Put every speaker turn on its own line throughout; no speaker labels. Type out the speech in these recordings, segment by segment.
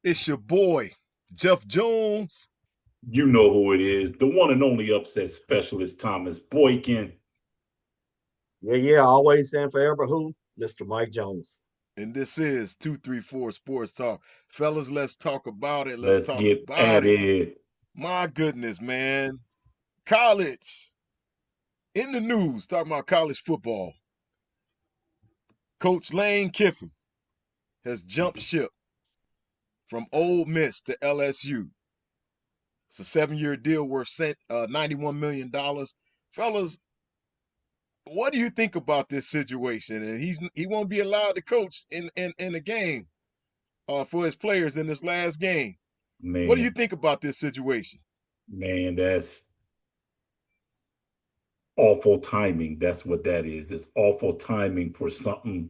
It's your boy, Jeff Jones.
You know who it is. The one and only upset specialist, Thomas Boykin.
Yeah. Always and forever who? Mr. Mike Jones.
And this is 234 Sports Talk. Fellas, let's talk about it. Let's
Let's
talk
get
about
at
it.
it.
My goodness, man. College in the news, talking about college football. Coach Lane Kiffin has jumped ship from Ole Miss to LSU. It's a 7-year deal worth $91 million. Fellas, what do you think about this situation? And he won't be allowed to coach in the game for his players in this last game. What do you
Man,
think about this situation?
man, that's awful timing. That's what that is. It's awful timing for something.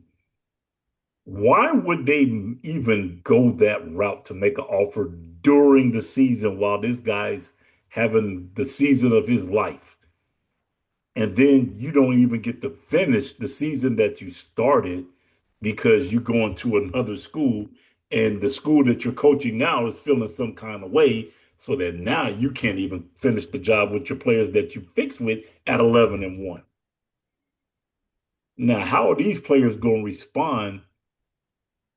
Why would they even go that route to make an offer during the season while this guy's having the season of his life? And then you don't even get to finish the season that you started because you're going to another school and the school that you're coaching now is feeling some kind of way so that now you can't even finish the job with your players that you fixed with at 11-1. Now, how are these players going to respond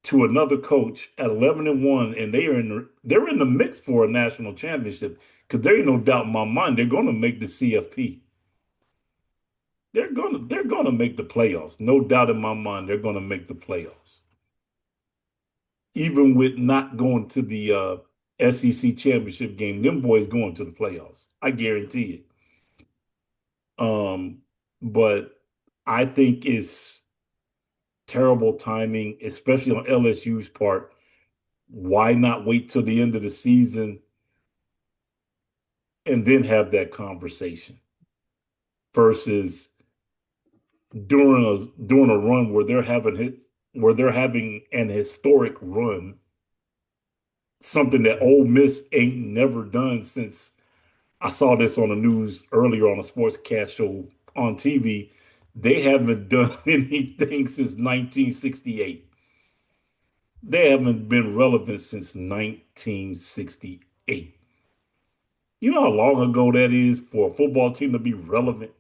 to another coach at 11-1 and they're in the mix for a national championship because there ain't no doubt in my mind they're going to make the CFP. They're gonna make the playoffs. No doubt in my mind, they're gonna make the playoffs. Even with not going to the SEC championship game, them boys going to the playoffs. I guarantee it. But I think it's terrible timing, especially on LSU's part. Why not wait till the end of the season and then have that conversation versus during a run where they're having an historic run, something that Ole Miss ain't never done since I saw this on the news earlier on a sportscast show on TV. They haven't done anything since 1968. They haven't been relevant since 1968. You know how long ago that is for a football team to be relevant?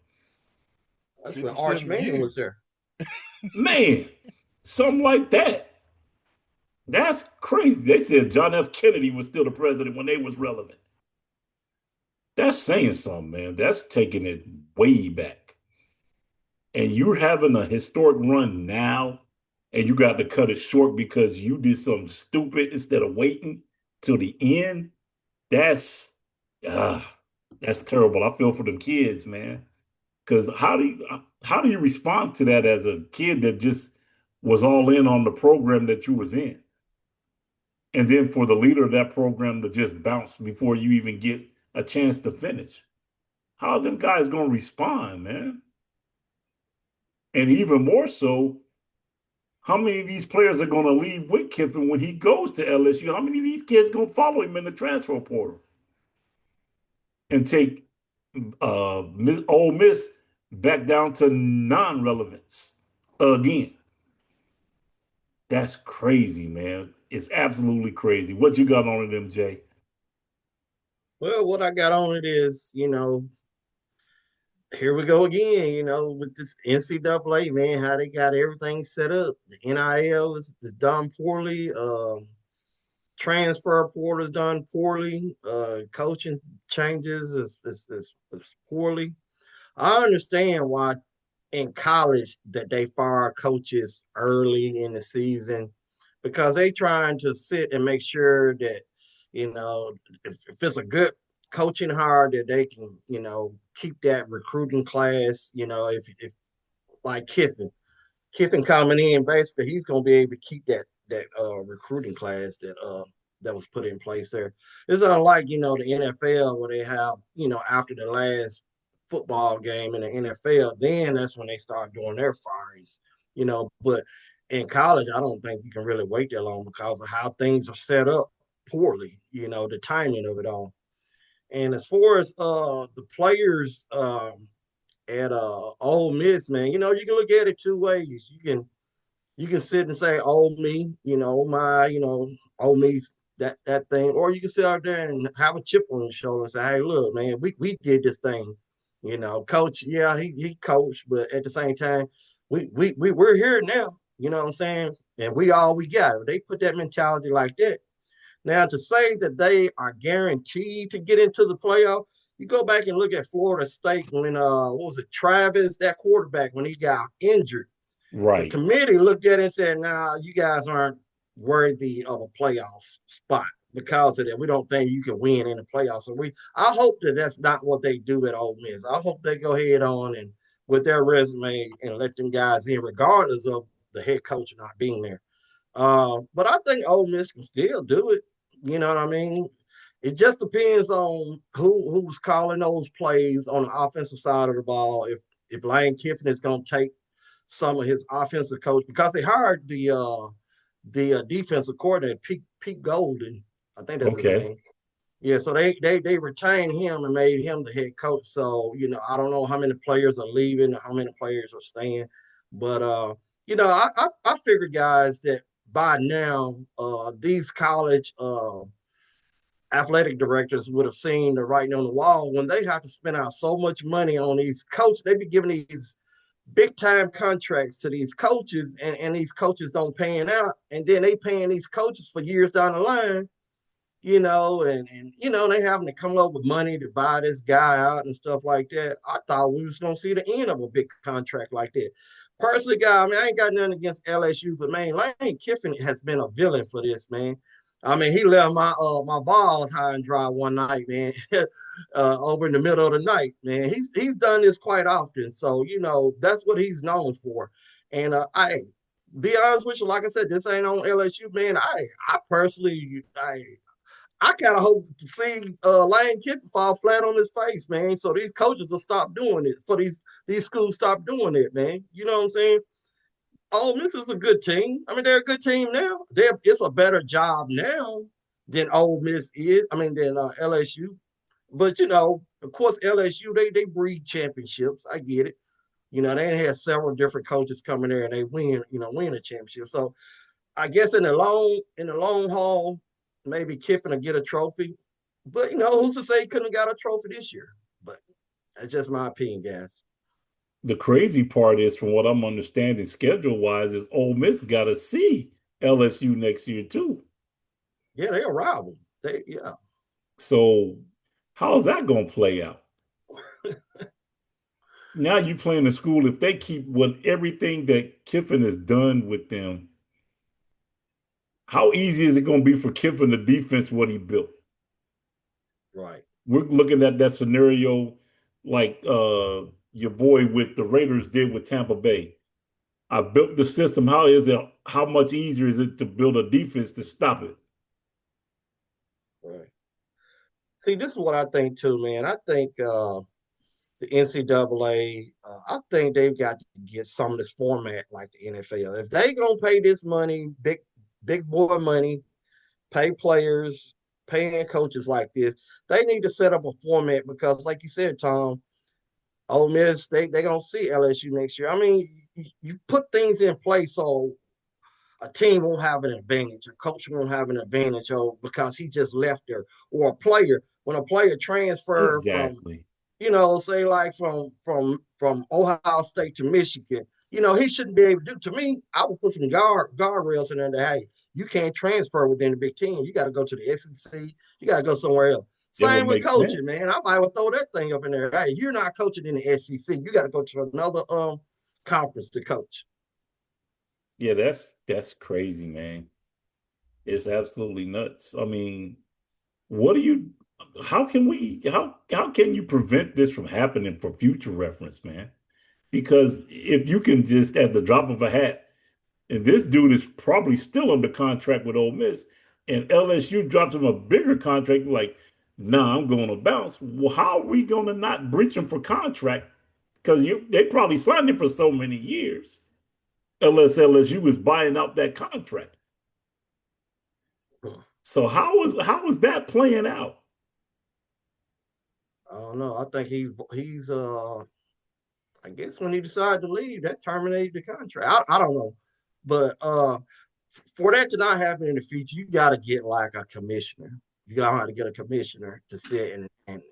That's when Arch
57
Manning was
years.
there.
Man, something like that. That's crazy. They said John F. Kennedy was still the president when they was relevant. That's saying something, man. That's taking it way back. And you're having a historic run now, and you got to cut it short because you did something stupid instead of waiting till the end. That's ah, that's terrible. I feel for them kids, man. Because how do you respond to that as a kid that just was all in on the program that you was in? And then for the leader of that program to just bounce before you even get a chance to finish. How are them guys going to respond, man? And even more so, how many of these players are going to leave with Kiffin when he goes to LSU? How many of these kids going to follow him in the transfer portal and take Ole Miss back down to non-relevance again? That's crazy, man. It's absolutely crazy. What you got on it, MJ?
Well, what I got on it is, here we go again, with this NCAA, man, how they got everything set up. The NIL is done poorly. Transfer portal is done poorly. Coaching changes is poorly. I understand why in college that they fire coaches early in the season because they trying to sit and make sure that if it's a good coaching hire that they can keep that recruiting class. If like Kiffin coming in, basically he's going to be able to keep that recruiting class that was put in place there. It's unlike the NFL where they have after the last football game in the NFL, then that's when they start doing their firings. But in college, I don't think you can really wait that long because of how things are set up poorly. The timing of it all. And as far as the players at Ole Miss, man, you can look at it two ways. You can sit and say, "Oh me," my, "Oh me that thing, or you can sit out there and have a chip on your shoulder and say, "Hey, look, man, we did this thing." Coach, yeah, he coached, but at the same time, we're here now. You know what I'm saying? And we all we got. They put that mentality like that. Now, to say that they are guaranteed to get into the playoff, you go back and look at Florida State when what was it, Travis, that quarterback, when he got injured. The
Right.
committee looked at it and said, "Nah, you guys aren't worthy of a playoff spot because of that. We don't think you can win in the playoffs." So I hope that that's not what they do at Ole Miss. I hope they go ahead on and with their resume and let them guys in, regardless of the head coach not being there. But I think Ole Miss can still do it. You know what I mean? It just depends on who's calling those plays on the offensive side of the ball. If Lane Kiffin is going to take some of his offensive coach, because they hired the defensive coordinator Pete Golden, I think that's his
Okay.
name. Yeah, so they retained him and made him the head coach. So I don't know how many players are leaving, how many players are staying, but I figure, guys, that by now these college athletic directors would have seen the writing on the wall when they have to spend out so much money on these coaches. They be giving these big time contracts to these coaches, and these coaches don't paying out, and then they paying these coaches for years down the line, and they having to come up with money to buy this guy out and stuff like that. I thought we was gonna see the end of a big contract like that. Personally, guy, I mean, I ain't got nothing against LSU, but man, Lane Kiffin has been a villain for this, man. I mean, he left my balls high and dry one night, man, over in the middle of the night, man. He's done this quite often, so that's what he's known for. And I be honest with you, like I said, this ain't on LSU, man. I personally, I kind of hope to see Lane Kiffin fall flat on his face, man. So these coaches will stop doing it. For these schools stop doing it, man. You know what I'm saying? Ole Miss is a good team. I mean, they're a good team now. It's a better job now than Ole Miss is. I mean, than LSU. But of course, LSU they breed championships. I get it. They had several different coaches coming there and they win a championship. So I guess in the long haul, maybe Kiffin will get a trophy. But who's to say he couldn't have got a trophy this year? But that's just my opinion, guys.
The crazy part is, from what I'm understanding, schedule wise, is Ole Miss got to see LSU next year too.
Yeah, they're a rival. Yeah.
So how's that going to play out? Now you playing the school. If they keep what everything that Kiffin has done with them, how easy is it going to be for Kiffin to defense what he built?
Right.
We're looking at that scenario like your boy with the Raiders did with Tampa Bay. I built the system. How much easier is it to build a defense to stop it?
Right. See, this is what I think too, man. I think the NCAA, I think they've got to get some of this format like the NFL. If they gonna pay this money, big boy money, pay players, paying coaches like this, they need to set up a format because, like you said, Tom, Ole Miss, they gonna see LSU next year. I mean, you put things in place so a team won't have an advantage, a coach won't have an advantage, because he just left there, or a player when a player transfer from,
Exactly.
say like from Ohio State to Michigan, he shouldn't be able to do. To me, I would put some guardrails in there that, hey, you can't transfer within the Big Ten. You got to go to the SEC. You got to go somewhere else.
That would
Same with
make
coaching,
sense.
man. I might well throw that thing up in there. Hey, you're not coaching in the SEC. You got to go to another conference to coach.
Yeah, that's crazy, man. It's absolutely nuts. I mean, what do you how can you prevent this from happening for future reference, man? Because if you can just at the drop of a hat, and this dude is probably still under contract with Ole Miss, and LSU drops him a bigger contract, like, nah, I'm going to bounce. Well, how are we going to not breach him for contract? Because they probably signed him for so many years, unless LSU was buying out that contract. So how is that playing out?
I don't know. I think he's I guess when he decided to leave, that terminated the contract. I don't know. But For that to not happen in the future, you got to get like a commissioner. You got to have to get a commissioner to sit and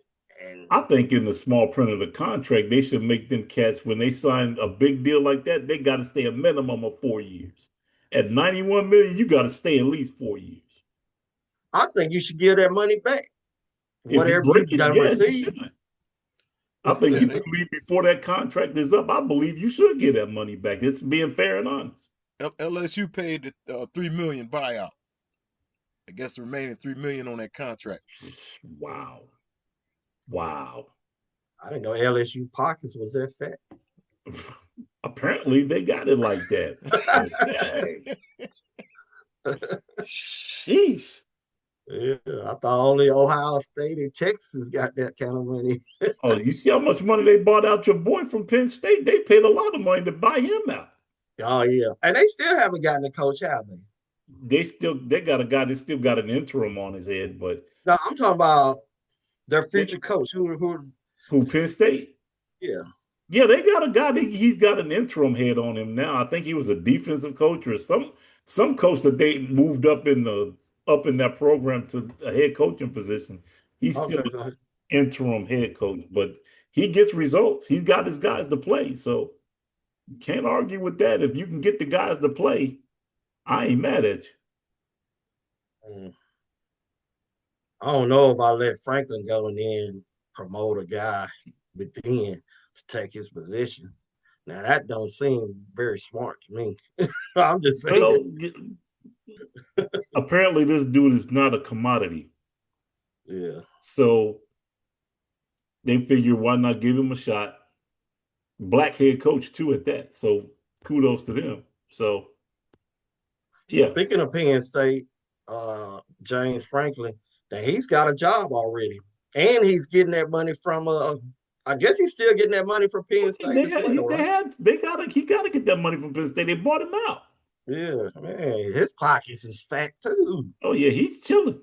I think in the small print of the contract, they should make them cats when they sign a big deal like that, they got to stay a minimum of 4 years. At 91 million, you got to stay at least 4 years.
I think you should give that money back.
If you
Whatever
break
you've
it,
done
yeah, you
receive.
should. I think
Yeah,
if you leave before that contract is up, I believe you should get that money back. It's being fair and honest.
LSU paid the $3 million buyout. I guess the remaining $3 million on that contract.
Wow. Wow.
I didn't know LSU pockets was that fat.
Apparently they got it like that. So, dang. Jeez.
Yeah, I thought only Ohio State and Texas got that kind of money.
Oh, you see how much money they bought out your boy from Penn State? They paid a lot of money to buy him out.
Oh yeah, and they still haven't gotten a coach, have they?
They got a guy that still got an interim on his head, but
No, I'm talking about their future coach. Who?
Penn State?
Yeah.
Yeah, they got a guy that he's got an interim head on him now. I think he was a defensive coach or some coach that they moved up in that program to a head coaching position. He's still
Okay.
an interim head coach, but he gets results. He's got his guys to play, so you can't argue with that. If you can get the guys to play, I ain't mad at you.
I don't know if I let Franklin go and then promote a guy within to take his position. Now that don't seem very smart to me. I'm just saying.
Well, apparently this dude is not a commodity.
Yeah.
So they figure why not give him a shot? Black head coach too at that. So kudos to them. So yeah.
Speaking of Penn State, James Franklin, that he's got a job already. And he's getting that money from I guess he's still getting that money from Penn State as well, right?
He gotta get that money from Penn State. They bought him out.
Yeah, man, his pockets is fat too.
Oh yeah, he's chilling.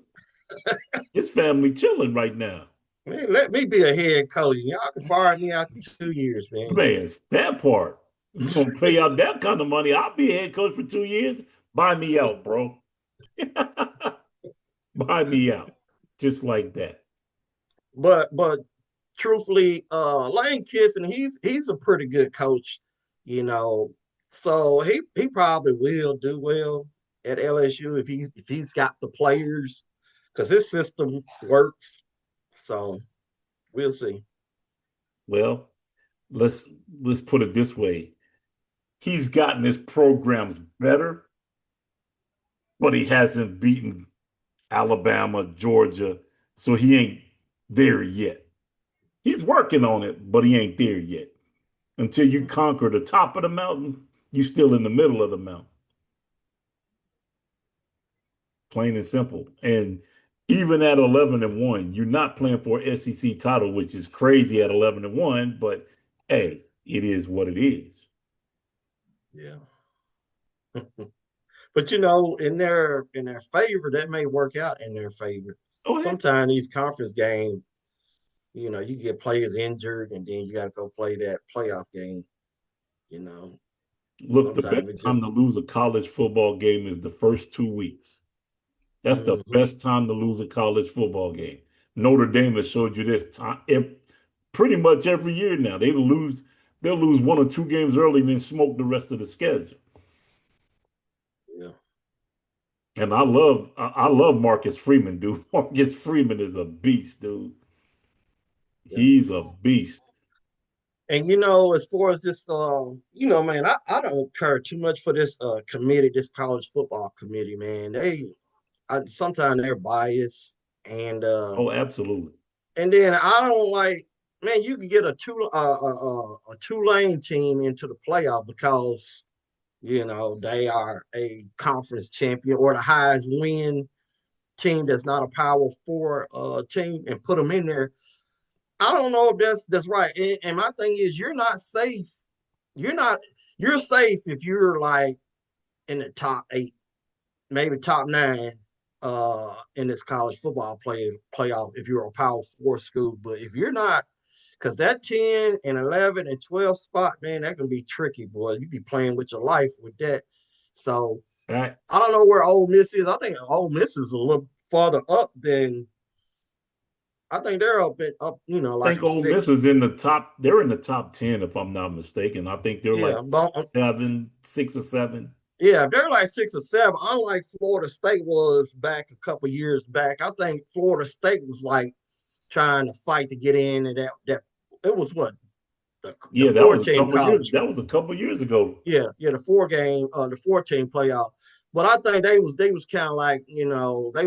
His family chilling right now.
Man, let me be a head coach. Y'all can fire me after 2 years, man.
Man, it's that part. You gonna pay out that kind of money? I'll be a head coach for 2 years. Buy me out, bro. Buy me out. Just like that.
But truthfully, Lane Kiffin, he's a pretty good coach, you know. So he probably will do well at LSU if he's got the players, because his system works. So we'll see.
Well, let's put it this way. He's gotten his programs better, but he hasn't beaten Alabama, Georgia, so he ain't there yet. He's working on it, but he ain't there yet. Until you conquer the top of the mountain, you're still in the middle of the mountain. Plain and simple. And even at 11-1, you're not playing for an SEC title, which is crazy at 11-1, but hey, it is what it is.
Yeah. But you know, in their favor, that may work out in their favor. Sometimes these conference games, you know, you get players injured and then you got to go play that playoff game, you know.
Look, the best time to lose a college football game is the first 2 weeks. That's the best time to lose a college football game. Notre Dame has showed you this time pretty much every year now. They'll lose 1 or 2 games early and then smoke the rest of the schedule.
Yeah.
And I love Marcus Freeman, dude. Marcus Freeman is a beast, dude. Yeah. He's a beast.
And you know, as far as this, you know, man, I don't care too much for this committee, this college football committee, man. Sometimes they're biased, and
oh, absolutely.
And then I don't like, man, you can get a Tulane team into the playoff because, you know, they are a conference champion or the highest win team that's not a Power 4 team, and put them in there. I don't know if that's right. And my thing is, you're not safe. You're safe if you're like in the top 8, maybe top 9 in this college football playoff if you're a Power 4 school. But if you're not, because that 10 and 11 and 12 spot, man, that can be tricky, boy. You be playing with your life with that. So I don't know where Ole Miss is. I think Ole Miss is a little farther up than. I think they're
I
like
think
a
Ole Miss
6.
is in the top. They're in the top 10, if I'm not mistaken. I think they're like
Yeah, but
7, 6 or 7.
yeah, they're like 6 or 7. Unlike Florida State was back a couple years back. I think Florida State was like trying to fight to get in, and that it was what the
Yeah, that was a
14
couple years.
college.
That was a couple years ago.
Yeah, the 14 playoff. But I think they was kind of like they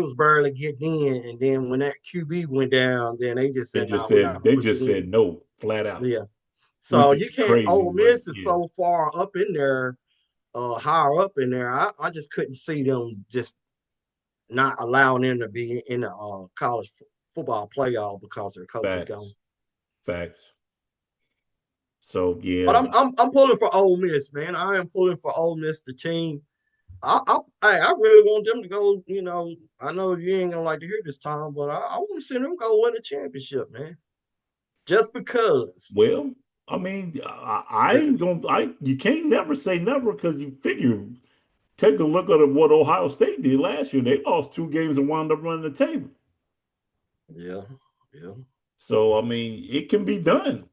was barely getting in, and then when that QB went down, then they just
They
said,
just
"No, we're not
said
gonna
they
put
just
you in."
said no, flat out.
Yeah. So
Which
you
is
can't.
crazy,
Ole
but
Miss is
yeah,
so far up in there, higher up in there. I just couldn't see them just not allowing them to be in the college football playoff because their coach is gone.
facts, facts. So
But
yeah,
I'm pulling for Ole Miss, man. I am pulling for Ole Miss, the team. I really want them to go. I know you ain't gonna like to hear this, Tom, but I want to see them go win a championship, man. Just because.
well, I mean, I ain't gonna. You can't never say never because you figure. Take a look at what Ohio State did last year. They lost 2 games and wound up running the table.
Yeah, yeah.
So I mean, it can be done.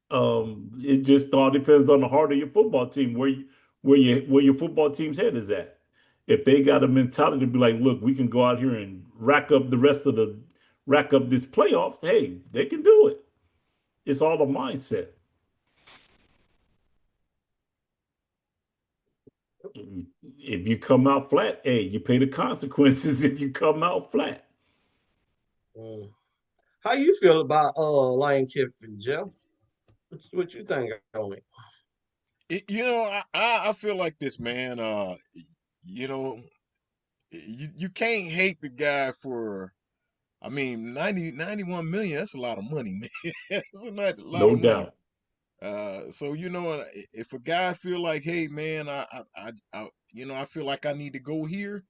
It just all depends on the heart of your football team, where your football team's head is at. If they got a mentality to be like, look, we can go out here and rack up this playoffs, hey, they can do it. It's all a mindset. If you come out flat, hey, you pay the consequences if you come out flat.
Mm. How you feel about Lane Kiffin, Jeff? What you think on it?
I feel like this, man. You know, you can't hate the guy for. I mean, 91 million. That's a lot of money, man. That's a lot
No
of money.
doubt.
So if a guy feel like, hey, man, I feel like I need to go here,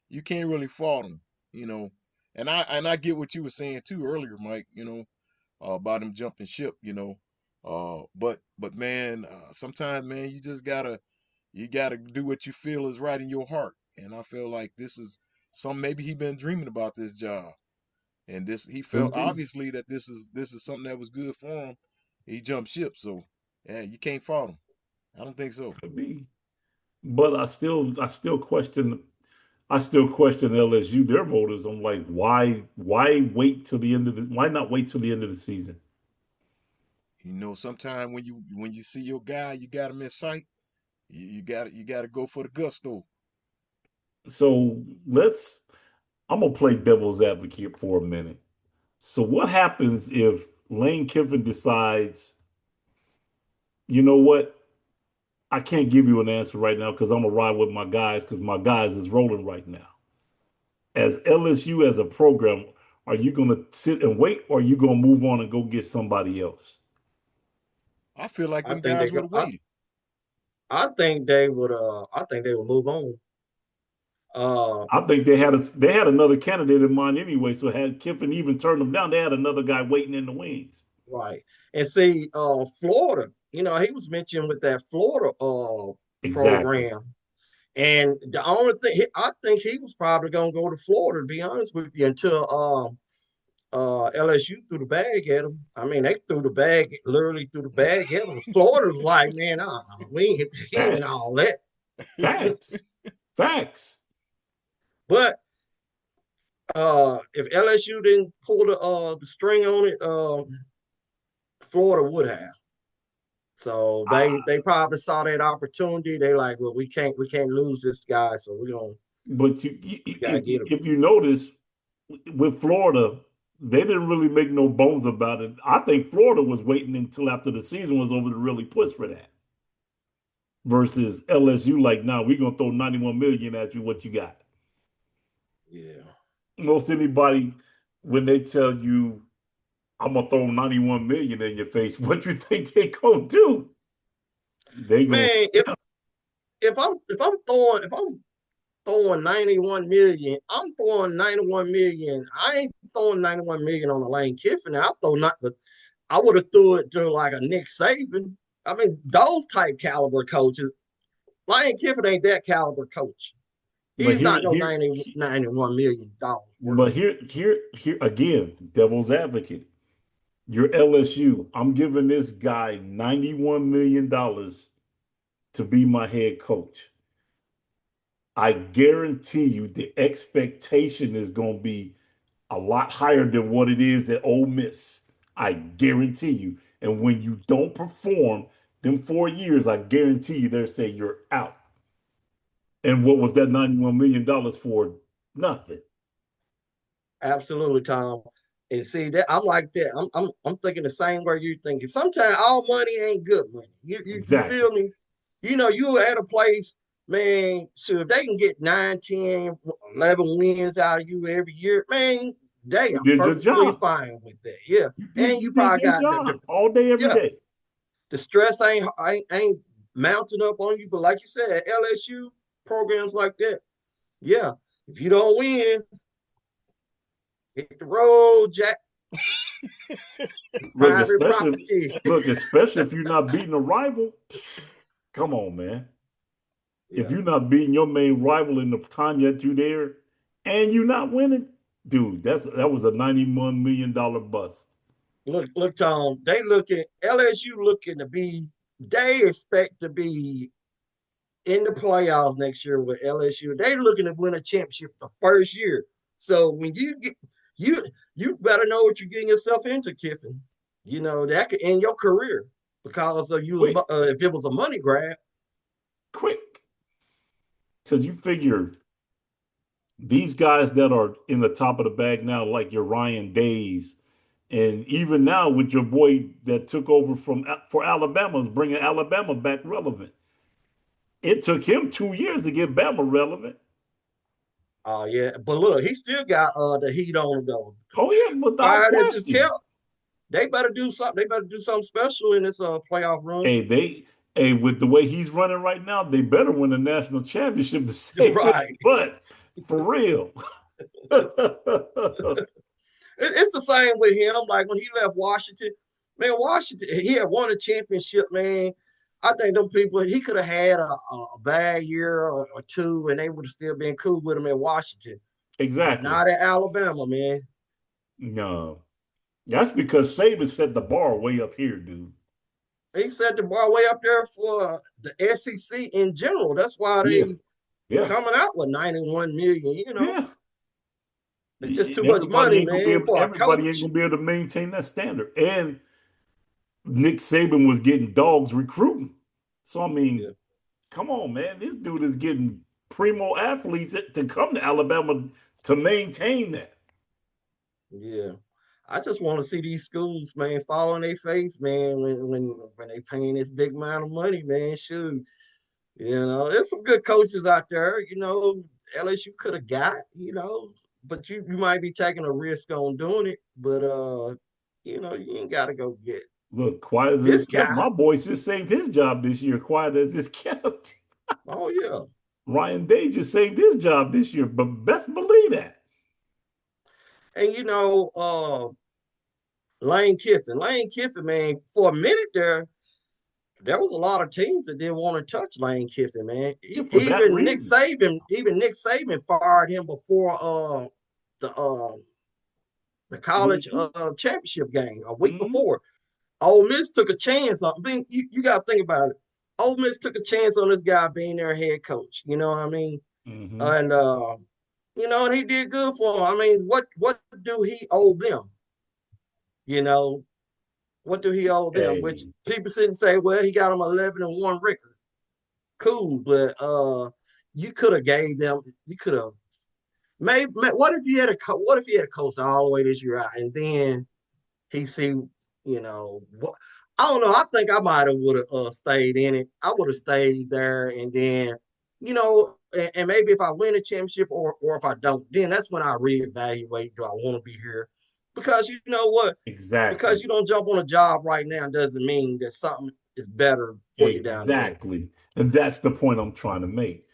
you can't really fault him, you know. And I get what you were saying too earlier, Mike. About him jumping ship, but man, sometimes, man, you gotta do what you feel is right in your heart. And I feel like this is some maybe he been dreaming about this job, and this he felt
Could be.
obviously that this is something that was good for him. He jumped ship, so yeah, you can't fault him. I don't think so.
Could be. But I still question LSU their motives. I'm like, why not wait till the end of the season?
Sometimes when you see your guy, you got him in sight. You gotta go for the gusto.
So I'm gonna play devil's advocate for a minute. So what happens if Lane Kiffin decides, you know what? I can't give you an answer right now because I'm gonna ride with my guys because my guys is rolling right now. As LSU as a program, are you gonna sit and wait or are you gonna move on and go get somebody else?
I feel like
I
them
think they
guys
go.
would have waited.
I think they would. I think they would move on. Uh,
I think they had another candidate in mind anyway. So had Kiffin even turned them down, they had another guy waiting in the wings.
right. And see, Florida. He was mentioned with that Florida
Exactly.
program. And the only thing I think he was probably gonna go to Florida, to be honest with you, until LSU threw the bag at him. I mean, they threw the bag, literally threw the bag at him. Florida was like, man, he ain't
Facts.
all that.
Facts. Facts.
But if LSU didn't pull the string on it, Florida would have. So they
Ah,
they probably saw that opportunity. They like, well, we can't lose this guy, so
but
we gotta get him.
if you notice with Florida, they didn't really make no bones about it. I think Florida was waiting until after the season was over to really push for that. Versus LSU, like, now we're gonna throw 91 million at you. What you got?
Yeah.
Most anybody, when they tell you I'm gonna throw 91 million in your face, what you think they gonna do? They gonna
Man, if I'm throwing 91 million, I'm throwing 91 million. I ain't throwing 91 million on the Lane Kiffin. I would have threw it to like a Nick Saban. I mean, those type caliber coaches. Lane Kiffin ain't that caliber coach.
But
He's not no $91 million worth.
but here again, devil's advocate. Your LSU. I'm giving this guy $91 million to be my head coach. I guarantee you the expectation is going to be a lot higher than what it is at Ole Miss. I guarantee you. And when you don't perform them 4 years, I guarantee you they're saying you're out. And what was that $91 million for? Nothing.
Absolutely, Tom. And see that I'm like that. I'm thinking the same way you're thinking. Sometimes all money ain't good money. You
Exactly.
feel me? You know, you at a place, man, so if they can get 9, 10, 11 wins out of you every year, man, they
You
are
did your
perfectly
job.
fine with that. Yeah. And
You
you
did
probably
your
got
job all day, every
yeah,
day.
the stress ain't mounting up on you. But like you said, LSU programs like that, yeah. If you don't win, hit the road, Jack. It's
Look,
private
especially
property.
especially if you're not beating a rival. Come on, man. If
Yeah.
you're not beating your main rival in the time that you're there and you're not winning, dude, that was a $91 million bust.
Look, Tom. They looking LSU looking to be. They expect to be in the playoffs next year with LSU. They looking to win a championship the first year. So when you get you you better know what you're getting yourself into, Kiffin. You know that could end your career because of you was
Quick,
if it was a money grab.
quick. Because you figure these guys that are in the top of the bag now, like your Ryan Days, and even now with your boy that took over for Alabama, is bringing Alabama back relevant. It took him 2 years to get Bama relevant.
Oh yeah, but look, he still got the heat on him though.
Oh yeah, without
Quiet as it's
question.
kept, they better do something. They better do something special in this playoff run.
Hey, with the way he's running right now, they better win a national championship to save his
Right.
butt. For real.
It's the same with him. Like when he left Washington, man, Washington, he had won a championship, man. I think them people, he could have had a bad year or two, and they would have still been cool with him at Washington, but
Exactly.
not at Alabama, man.
No. That's because Saban set the bar way up here, dude.
He set the bar way up there for the SEC in general. That's why
Yeah.
they
Yeah.
coming out with 91 million. You know,
Yeah.
it's just too
And
much money, man, for a
everybody ain't
coach.
gonna be able to maintain that standard. And Nick Saban was getting dogs recruiting. So I mean,
Yeah,
come on, man. This dude is getting primo athletes to come to Alabama to maintain that.
yeah. I just want to see these schools, man, fall on their face, man, when they paying this big amount of money, man. Shoot, there's some good coaches out there. LSU could have got, but you might be taking a risk on doing it. But you ain't got to go get
Look, quiet as it's
this
kept.
guy.
My boy just saved his job this year. Quiet as it's kept.
Oh yeah,
Ryan Day just saved his job this year, but best believe that.
and Lane Kiffin, man, for a minute there was a lot of teams that didn't want to touch Lane Kiffin, man.
Yeah, for that reason.
Even Nick Saban fired him before the the college
Mm-hmm.
championship game a week
Mm-hmm.
before. Ole Miss took a chance on. I mean, you got to think about it. Ole Miss took a chance on this guy being their head coach. You know what I mean?
Mm-hmm.
And and he did good for him. I mean, what do he owe them? You know, what do he owe them? Which
Hey,
people sit and say, well, he got them 11-1 record. Cool, but you could have gave them. You could have maybe. What if you had what if he had a coach all the way this year out, and then he see, what I don't know. I think I might have would have stayed in it. I would have stayed there, and then, and maybe if I win a championship or if I don't, then that's when I reevaluate. Do I want to be here? Because you know what? Because
exactly.
you don't jump on a job right now doesn't mean that something is better for you down the road.
Exactly. And that's the point I'm trying to make.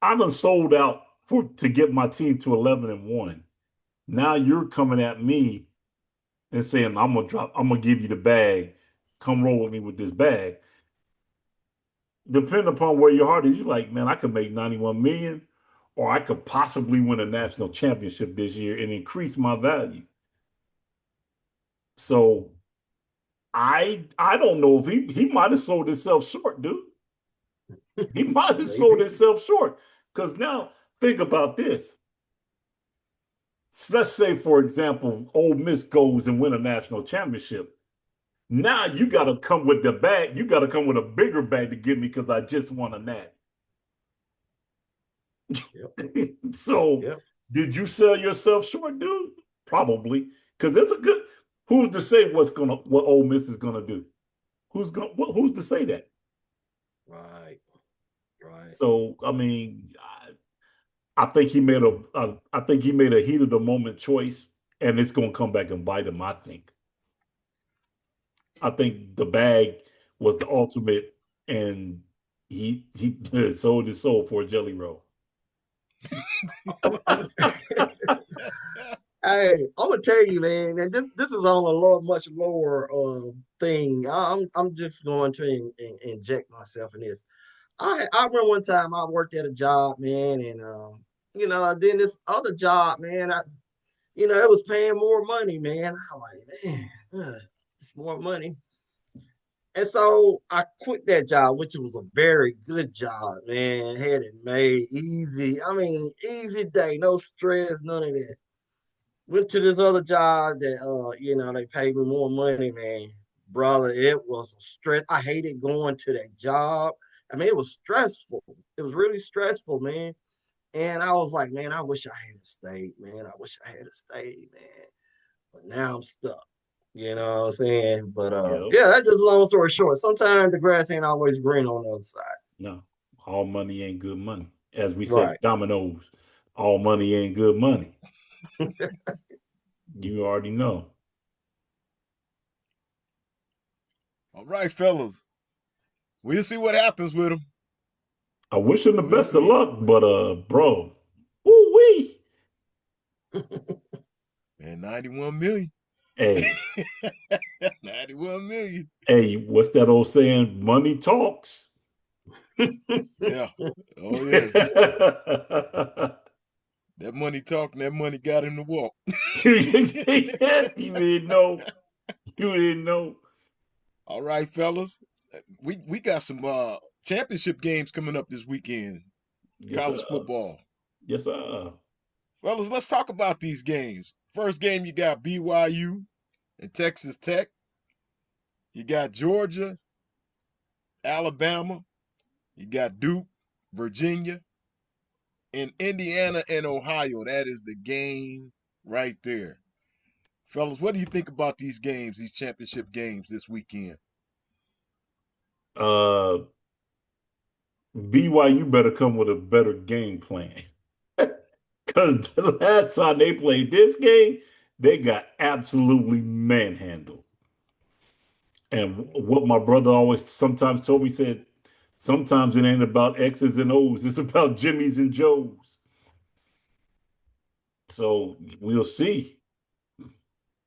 I done sold out to get my team to 11-1. Now you're coming at me and saying, I'm gonna give you the bag. Come roll with me with this bag. depending upon where your heart is, you're like, man, I could make 91 million, or I could possibly win a national championship this year and increase my value. So I don't know if he might have sold himself short, dude. He might have sold
Maybe.
himself short. Because now think about this. So let's say, for example, Ole Miss goes and win a national championship. Now you got to come with the bag. You got to come with a bigger bag to give me because I just won a nat.
Yep.
So
Yep.
did you sell yourself short, dude? Probably. Because it's a good. Who's to say what Ole Miss is gonna do? Who's to say that?
Right. Right.
So I mean, I think he made I think he made a heat of the moment choice, and it's gonna come back and bite him. I think the bag was the ultimate, and he sold his soul for a jelly roll.
I'm, hey, I'm gonna tell you, man, and this is on a much lower thing. I'm just going to inject myself in this. I remember one time I worked at a job, man, and then this other job, man, it was paying more money, man. I'm like, man, it's more money. And so I quit that job, which was a very good job, man. Had it made easy. I mean, easy day, no stress, none of that. Went to this other job that they paid me more money, man. Brother, it was a stress. I hated going to that job. I mean, it was stressful. It was really stressful, man. And I was like, man, I wish I had stayed, man. I wish I had stayed, man. But now I'm stuck. You know what I'm saying? But
Yep.
yeah, that's just long story short. Sometimes the grass ain't always green on the other side.
No, all money ain't good money. As we said,
Right.
dominoes, all money ain't good money. You already know.
All right, fellas. We'll see what happens with him.
I wish him the
We'll
best of
see.
luck, but bro, ooh wee.
And 91 million.
Hey,
91 million.
hey, what's that old saying? Money talks.
Yeah. Oh, yeah. That money talking, that money got him to walk.
You didn't know. You didn't know.
All right, fellas. We got some championship games coming up this weekend.
Yes, sir.
College football.
Yes, sir.
Fellas, let's talk about these games. First game, you got BYU and Texas Tech. You got Georgia, Alabama. You got Duke, Virginia, and Indiana and Ohio. That is the game right there. Fellas, what do you think about these games, these championship games this weekend?
Uh, BYU better come with a better game plan. Because the last time they played this game, they got absolutely manhandled. And what my brother always sometimes told me said, sometimes it ain't about X's and O's, it's about Jimmy's and Joe's. So we'll see.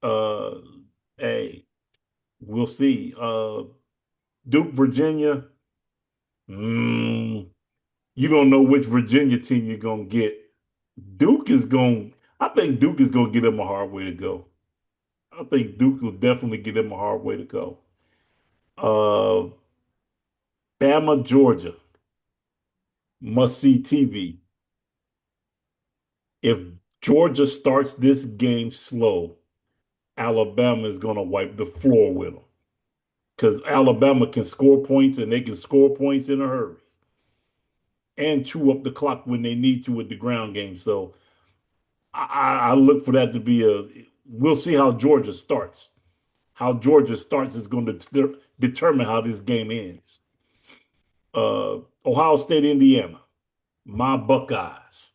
Uh, hey, we'll see. Duke, Virginia. Mm, you don't know which Virginia team you're gonna get. Duke is going. I think Duke is gonna get him a hard way to go. I think Duke will definitely get him a hard way to go. Uh, Bama, Georgia, must see TV. If Georgia starts this game slow, Alabama is gonna wipe the floor with them because Alabama can score points and they can score points in a hurry and chew up the clock when they need to with the ground game. So I look for that to be a. We'll see how Georgia starts. How Georgia starts is going to determine how this game ends. Ohio State, Indiana, my Buckeyes,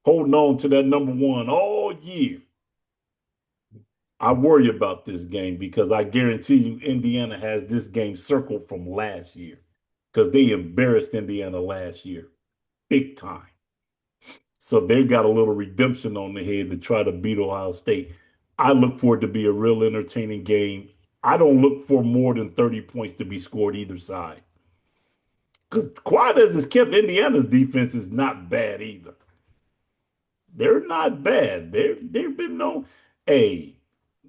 holding on to that number one all year. I worry about this game because I guarantee you Indiana has this game circled from last year because they embarrassed Indiana last year, big time. So they've got a little redemption on the head to try to beat Ohio State. I look for it to be a real entertaining game. I don't look for more than 30 points to be scored either side Because quiet as it's kept, Indiana's defense is not bad either. They're not bad. They've been no. Hey,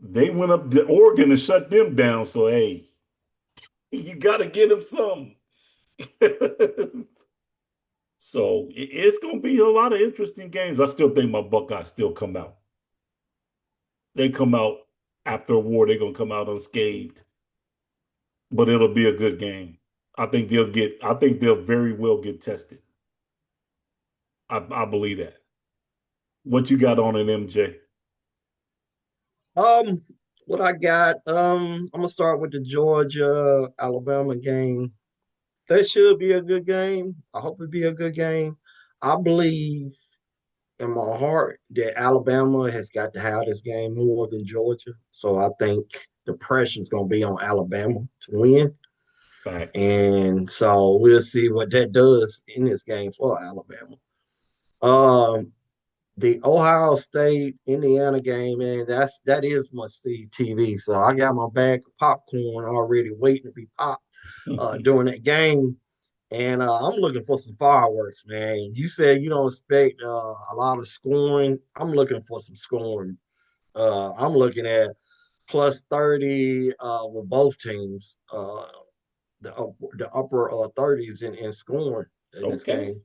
they went up to Oregon and shut them down. So hey, you got to get them some. So it's going to be a lot of interesting games. I still think my Buckeyes still come out. They come out after a war. They're going to come out unscathed, but it'll be a good game. I think they'll get. I think they'll very well get tested. I believe that. What you got on an MJ?
Um, what I got, I'm gonna start with the Georgia Alabama game. That should be a good game. I hope it be a good game. I believe in my heart that Alabama has got to have this game more than Georgia. So I think the pressure is going to be on Alabama to win.
Facts.
And so we'll see what that does in this game for Alabama. Um, the Ohio State Indiana game, man, that is must see TV. So I got my bag of popcorn already waiting to be popped during that game. And I'm looking for some fireworks, man. You said you don't expect a lot of scoring. I'm looking for some scoring. I'm looking at plus 30 with both teams, the upper 30s in scoring in this
Okay.
game.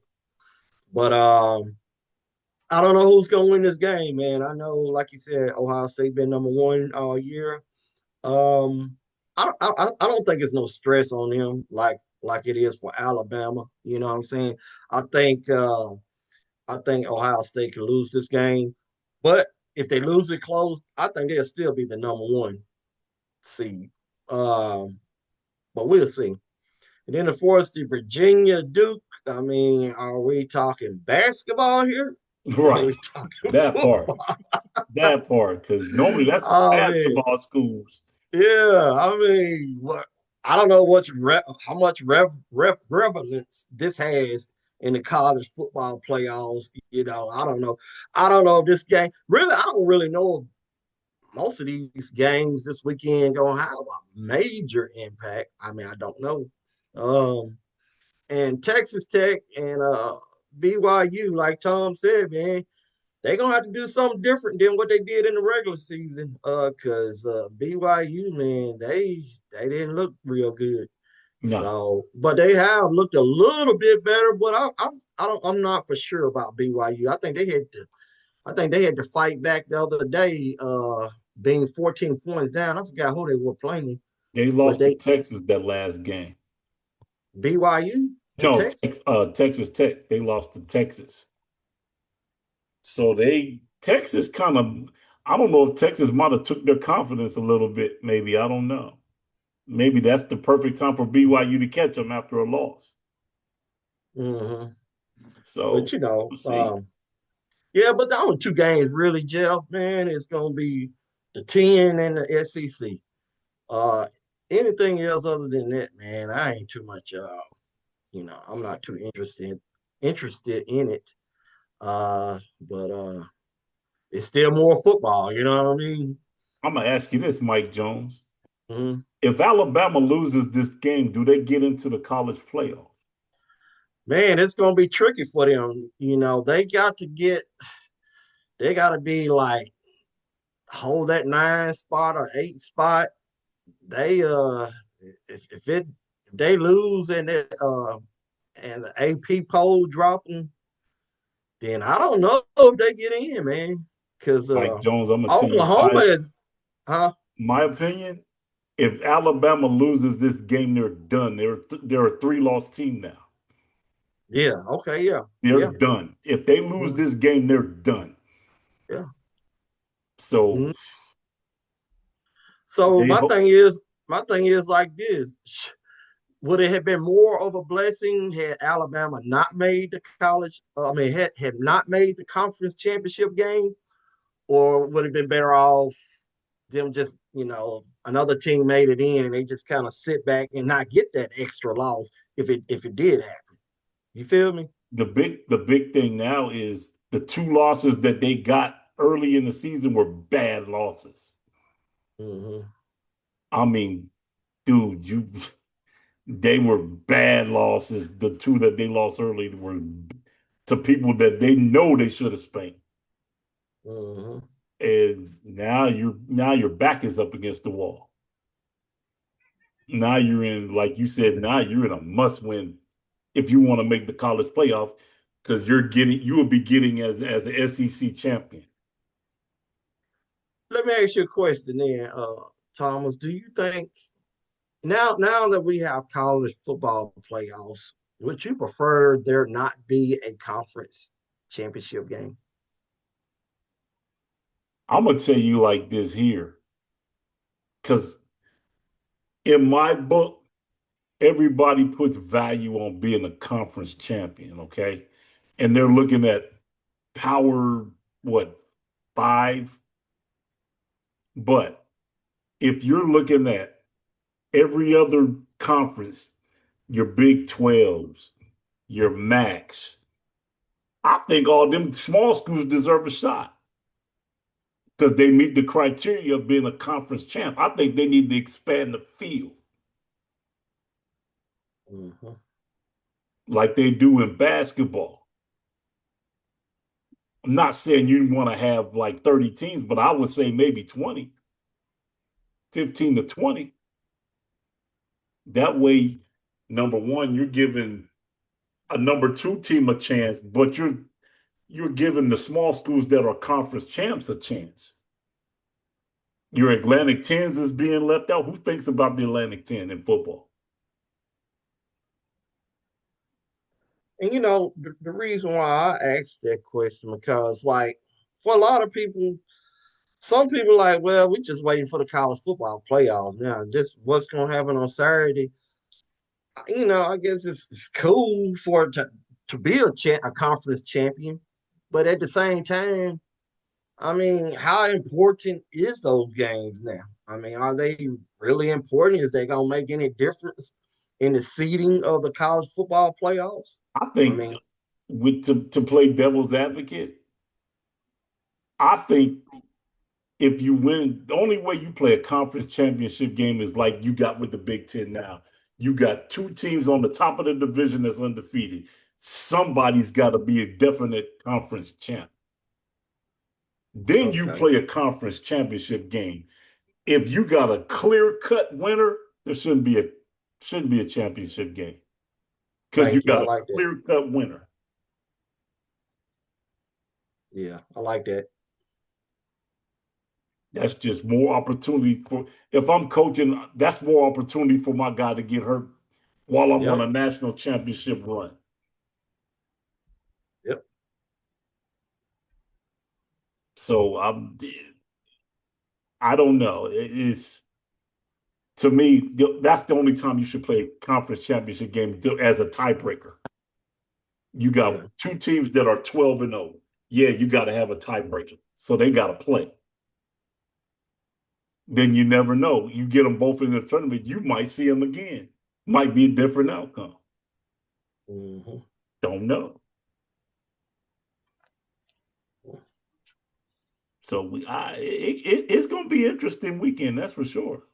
But I don't know who's going to win this game, man. I know, like you said, Ohio State been number one all year. Um, I don't think it's no stress on them like it is for Alabama. You know what I'm saying? I think I think Ohio State can lose this game, but if they lose it close, I think they'll still be the number one seed. Um, but we'll see. And then, of course, the Virginia Duke. I mean, are we talking basketball here? Or are
Right.
we talking
That part.
football?
That part. Because normally that's
I mean,
basketball schools.
yeah, I mean, what I don't know how much relevance this has in the college football playoffs. You know, I don't know. I don't know if this game really. I don't really know if most of these games this weekend gonna have a major impact. I mean, I don't know. Um, and Texas Tech and BYU, like Tom said, man, they're gonna have to do something different than what they did in the regular season. Cause BYU, man, they didn't look real good.
No.
So, but they have looked a little bit better. But I'm not for sure about BYU. I think they had to fight back the other day, being 14 points down. I forgot who they were playing,
They
but
lost to
they
Texas that last game.
BYU and
No,
Texas.
Texas Tech. They lost to Texas. So Texas kind of, I don't know if Texas might have took their confidence a little bit, maybe. I don't know. Maybe that's the perfect time for BYU to catch them after a loss.
Mm-hmm. But
So
you know,
we'll see.
yeah, but the only two games really, Jeff, man, it's gonna be the 10 and the SEC. Uh Anything else other than that, man, I ain't too much I'm not too interested in it. But it's still more football, you know what I mean?
I'm gonna ask you this, Mike Jones.
Mm-hmm.
If Alabama loses this game, do they get into the college playoff?
Man, it's gonna be tricky for them. You know, they gotta be like hold that 9 spot or 8 spot. They if they lose and the AP poll dropping, then I don't know if they get in, man. Because
Mike Jones, I'm gonna tell you
Oklahoma is, huh?
my opinion. If Alabama loses this game, they're done. They're a three-loss team now.
Yeah. Okay. Yeah.
They're
Yeah.
done. If they lose
Mhm,
this game, they're done.
yeah.
So
Mhm. So
they hope
my thing is like this. Would it have been more of a blessing had Alabama not made the college? I mean, had not made the conference championship game, or would it have been better off them just another team made it in and they just kind of sit back and not get that extra loss if it did happen? You feel me?
the big thing now is the two losses that they got early in the season were bad losses.
Mm-hmm.
I mean, dude, They were bad losses. The two that they lost early were to people that they know they should have spanked.
Mm-hmm.
And now your back is up against the wall. Now you're in, like you said, now you're in a must win if you want to make the college playoff because you will be getting as an SEC champion.
Let me ask you a question then, Thomas. Do you think now that we have college football playoffs, would you prefer there not be a conference championship game?
I'm gonna tell you like this here, because in my book, everybody puts value on being a conference champion, okay? And they're looking at power, what, five? But if you're looking at every other conference, your Big 12s, your Max, I think all them small schools deserve a shot because they meet the criteria of being a conference champ. I think they need to expand the field
Mm-hmm.
like they do in basketball. I'm not saying you want to have like 30 teams, but I would say maybe 20, 15 to 20. That way, number one, you're giving a number two team a chance, but you're giving the small schools that are conference champs a chance. Your Atlantic 10s is being left out. Who thinks about the Atlantic 10 in football?
And the reason why I asked that question because, like, for a lot of people, some people like, well, we just waiting for the college football playoffs now. Just what's gonna happen on Saturday. I guess it's cool for it to be a conference champion, but at the same time, I mean, how important is those games now? I mean, are they really important? Is they gonna make any difference in the seeding of the college football playoffs?
I
I
think
mean,
to play devil's advocate, I think if you win, the only way you play a conference championship game is like you got with the Big Ten now. You got two teams on the top of the division that's undefeated. Somebody's got to be a definite conference champ. Then you
okay,
play a conference championship game. If you got a clear cut winner, there shouldn't be a championship game because you
thank you. I
got a
like that.
clear cut winner.
Yeah, I like that.
That's just more opportunity for if I'm coaching, that's more opportunity for my guy to get hurt while I'm on
Yep,
a national championship run.
yep,
So I don't know. It's to me that's the only time you should play a conference championship game as a tiebreaker. You got
yeah.
two teams that are 12-0. Yeah, you got to have a tiebreaker. So they got to play. Then you never know. You get them both in the tournament, you might see them again. Might be a different outcome.
Mm-hmm.
Don't know. So it's going to be an interesting weekend, that's for sure.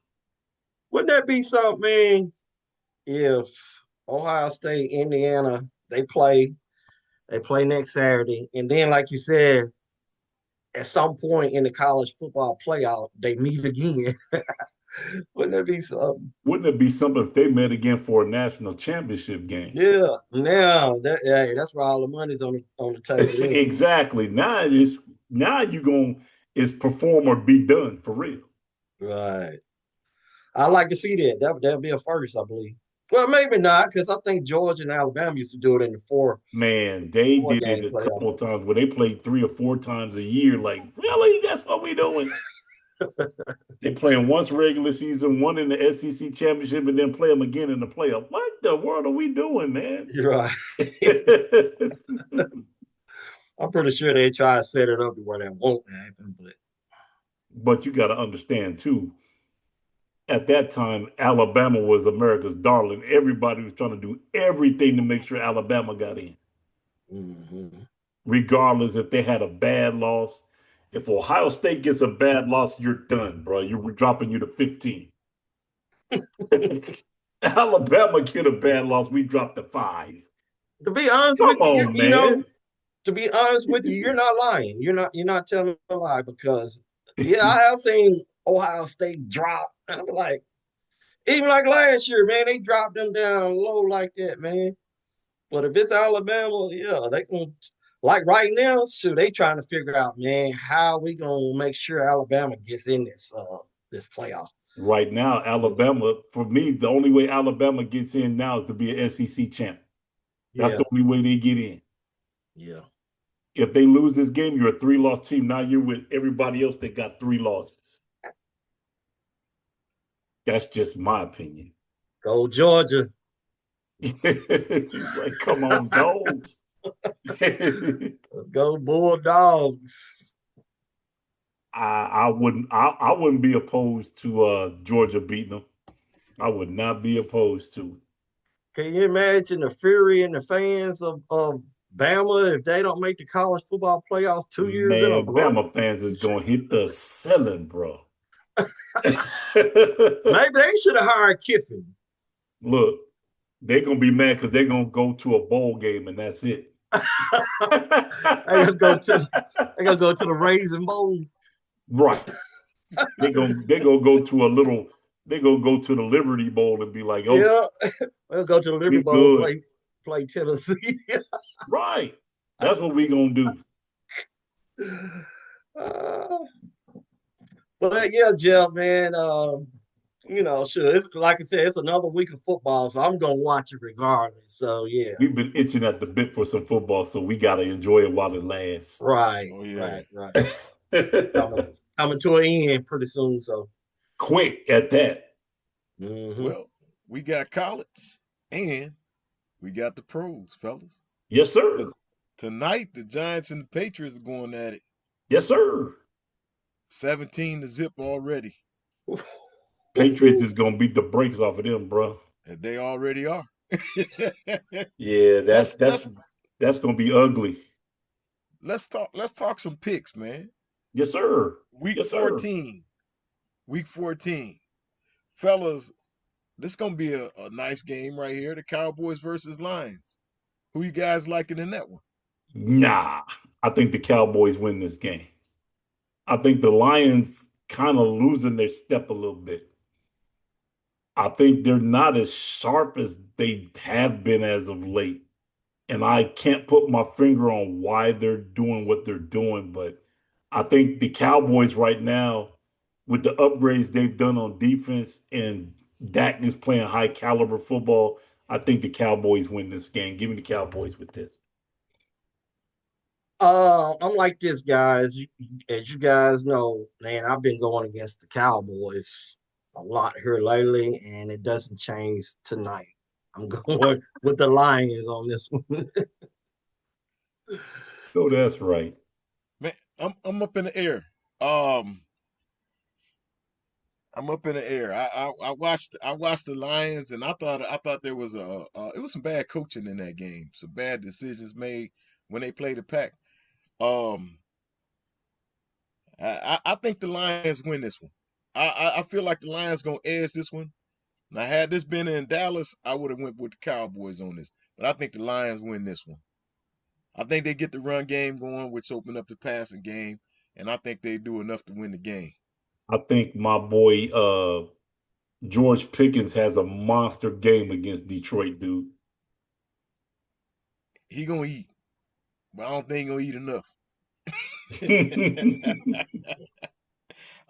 Wouldn't that be something if Ohio State, Indiana, they play next Saturday, and then, like you said, at some point in the college football playoff, they meet again. Wouldn't that be something?
Wouldn't it be something if they met again for a national championship game?
Yeah. Now that's where all the money's on the table. Then.
Exactly. Now you going is perform or be done for real.
Right. I like to see that. That'd be a first, I believe. Well, maybe not, because I think Georgia and Alabama used to do it in the
Man, they
four
did it
game
a
playoff.
couple of times where they played 3 or 4 times a year. Like, really? That's what we doing? They playing once regular season, one in the SEC championship, and then play them again in the playoff. What the world are we doing, man?
You're right. I'm pretty sure they try to set it up to where that won't happen, but
But you got to understand too. At that time, Alabama was America's darling. Everybody was trying to do everything to make sure Alabama got in,
mm-hmm.
regardless if they had a bad loss. If Ohio State gets a bad loss, you're done, bro. We're dropping you to 15. Alabama get a bad loss. We dropped to 5.
To be honest
Come
with you,
on, man.
to be honest with you, you're not lying. You're not telling a lie because yeah, I have seen Ohio State drop. And I'm like, even like last year, man, they dropped them down low like that, man. But if it's Alabama, yeah, they can like right now, shoot, they trying to figure out, man, how we gonna make sure Alabama gets in this playoff.
Right now, Alabama, for me, the only way Alabama gets in now is to be an SEC champ. That's
Yeah,
the only way they get in.
yeah.
If they lose this game, you're a 3-loss team. Now you're with everybody else that got 3 losses. That's just my opinion.
Go Georgia.
Like, come on, dogs.
Go Bulldogs.
I wouldn't be opposed to Georgia beating them. I would not be opposed to
Can you imagine the fury and the fans of Bama if they don't make the college football playoffs
it.
2 years in a
Man,
row?
Bama fans is gonna hit the ceiling, bro.
Maybe they should have hired Kiffin.
Look, they're gonna be mad because they're gonna go to a bowl game and that's it.
They gonna go to the Raisin Bowl.
Right. They're gonna go to a little they're gonna go to the Liberty Bowl and be like, oh,
Yeah, we'll go to the Liberty
we
Bowl,
good.
play Tennessee.
Right. That's what we gonna do.
uh, but yeah, Jeff, man. Sure. It's like I said, it's another week of football, so I'm gonna watch it regardless. So yeah,
We've been itching at the bit for some football, so we gotta enjoy it while it lasts.
right,
Oh yeah.
right. Coming to an end pretty soon. So
Quick at that.
Well, we got college and we got the pros, fellas.
Yes, sir.
Tonight, the Giants and the Patriots are going at it.
Yes, sir.
17 to zip already.
Patriots is gonna beat the brakes off of them, bro.
And they already are.
Yeah,
let's let's
that's gonna be ugly.
let's talk some picks, man.
Yes, sir.
Week
Yes, sir.
14. Week 14. Fellas, this is gonna be a nice game right here. The Cowboys versus Lions. Who you guys liking in that one?
Nah, I think the Cowboys win this game. I think the Lions kind of losing their step a little bit. I think they're not as sharp as they have been as of late. And I can't put my finger on why they're doing what they're doing, but I think the Cowboys right now, with the upgrades they've done on defense and Dak is playing high caliber football, I think the Cowboys win this game. Give me the Cowboys with this.
I'm like this, guys. As you guys know, man, I've been going against the Cowboys a lot here lately, and it doesn't change tonight. I'm going with the Lions on this one.
Oh, that's right.
Man, I'm up in the air. Um, I'm up in the air. I watched the Lions, and I thought there was it was some bad coaching in that game. Some bad decisions made when they played the Pack. Um, I think the Lions win this one. I feel like the Lions gonna edge this one. Now, had this been in Dallas, I would have went with the Cowboys on this, but I think the Lions win this one. I think they get the run game going, which open up the passing game, and I think they do enough to win the game.
I think my boy George Pickens has a monster game against Detroit, dude.
He gonna eat, but I don't think he gonna eat enough.